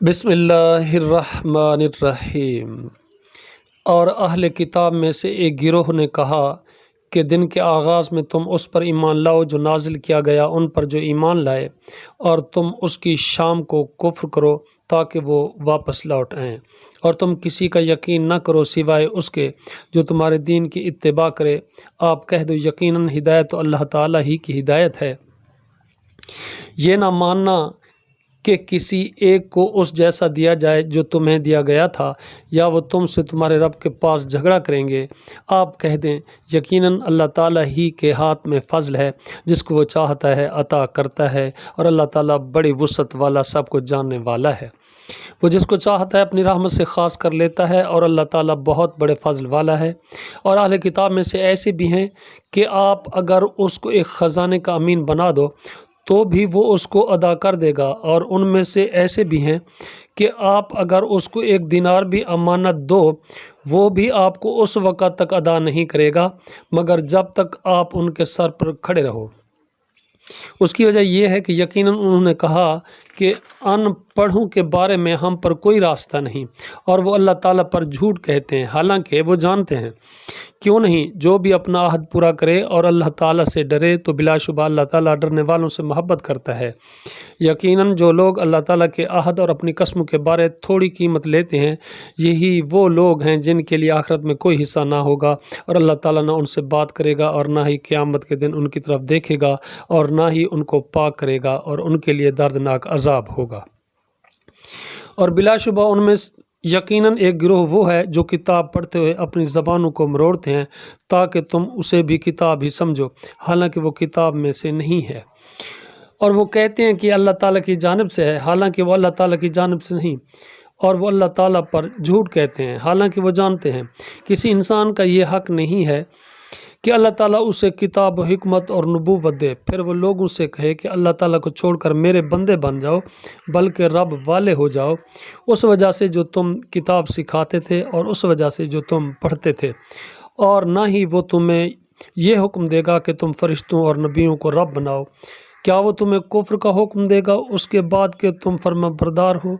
بسم اللہ الرحمن الرحیم۔ اور اہل کتاب میں سے ایک گروہ نے کہا کہ دن کے آغاز میں تم اس پر ایمان لاؤ جو نازل کیا گیا ان پر جو ایمان لائے، اور تم اس کی شام کو کفر کرو تاکہ وہ واپس لوٹ آئیں، اور تم کسی کا یقین نہ کرو سوائے اس کے جو تمہارے دین کی اتباع کرے۔ آپ کہہ دو یقیناً ہدایت تو اللہ تعالیٰ ہی کی ہدایت ہے۔ یہ نہ ماننا کہ کسی ایک کو اس جیسا دیا جائے جو تمہیں دیا گیا تھا، یا وہ تم سے تمہارے رب کے پاس جھگڑا کریں گے۔ آپ کہہ دیں یقیناً اللہ تعالیٰ ہی کے ہاتھ میں فضل ہے، جس کو وہ چاہتا ہے عطا کرتا ہے، اور اللہ تعالیٰ بڑی وسعت والا سب کو جاننے والا ہے۔ وہ جس کو چاہتا ہے اپنی رحمت سے خاص کر لیتا ہے، اور اللہ تعالیٰ بہت بڑے فضل والا ہے۔ اور اہل کتاب میں سے ایسے بھی ہیں کہ آپ اگر اس کو ایک خزانے کا امین بنا دو تو بھی وہ اس کو ادا کر دے گا، اور ان میں سے ایسے بھی ہیں کہ آپ اگر اس کو 1 دینار بھی امانت دو وہ بھی آپ کو اس وقت تک ادا نہیں کرے گا مگر جب تک آپ ان کے سر پر کھڑے رہو۔ اس کی وجہ یہ ہے کہ یقیناً انہوں نے کہا کہ ان پڑھوں کے بارے میں ہم پر کوئی راستہ نہیں، اور وہ اللہ تعالیٰ پر جھوٹ کہتے ہیں حالانکہ وہ جانتے ہیں۔ کیوں نہیں، جو بھی اپنا عہد پورا کرے اور اللہ تعالیٰ سے ڈرے تو بلا شبہ اللہ تعالیٰ ڈرنے والوں سے محبت کرتا ہے۔ یقیناً جو لوگ اللہ تعالیٰ کے عہد اور اپنی قسموں کے بارے تھوڑی قیمت لیتے ہیں، یہی وہ لوگ ہیں جن کے لیے آخرت میں کوئی حصہ نہ ہوگا، اور اللہ تعالیٰ نہ ان سے بات کرے گا، اور نہ ہی قیامت کے دن ان کی طرف دیکھے گا، اور نہ ہی ان کو پاک کرے گا، اور ان کے لیے دردناک عذاب ہوگا۔ اور بلا شبہ ان میں یقیناً ایک گروہ وہ ہے جو کتاب پڑھتے ہوئے اپنی زبانوں کو مروڑتے ہیں تاکہ تم اسے بھی کتاب ہی سمجھو، حالانکہ وہ کتاب میں سے نہیں ہے۔ اور وہ کہتے ہیں کہ اللہ تعالیٰ کی جانب سے ہے، حالانکہ وہ اللہ تعالیٰ کی جانب سے نہیں، اور وہ اللہ تعالیٰ پر جھوٹ کہتے ہیں حالانکہ وہ جانتے ہیں۔ کسی انسان کا یہ حق نہیں ہے کہ اللہ تعالیٰ اسے کتاب و حکمت اور نبوت دے، پھر وہ لوگوں سے کہے کہ اللہ تعالیٰ کو چھوڑ کر میرے بندے بن جاؤ، بلکہ رب والے ہو جاؤ، اس وجہ سے جو تم کتاب سکھاتے تھے اور اس وجہ سے جو تم پڑھتے تھے۔ اور نہ ہی وہ تمہیں یہ حکم دے گا کہ تم فرشتوں اور نبیوں کو رب بناؤ۔ کیا وہ تمہیں کفر کا حکم دے گا اس کے بعد کہ تم فرما بردار ہو؟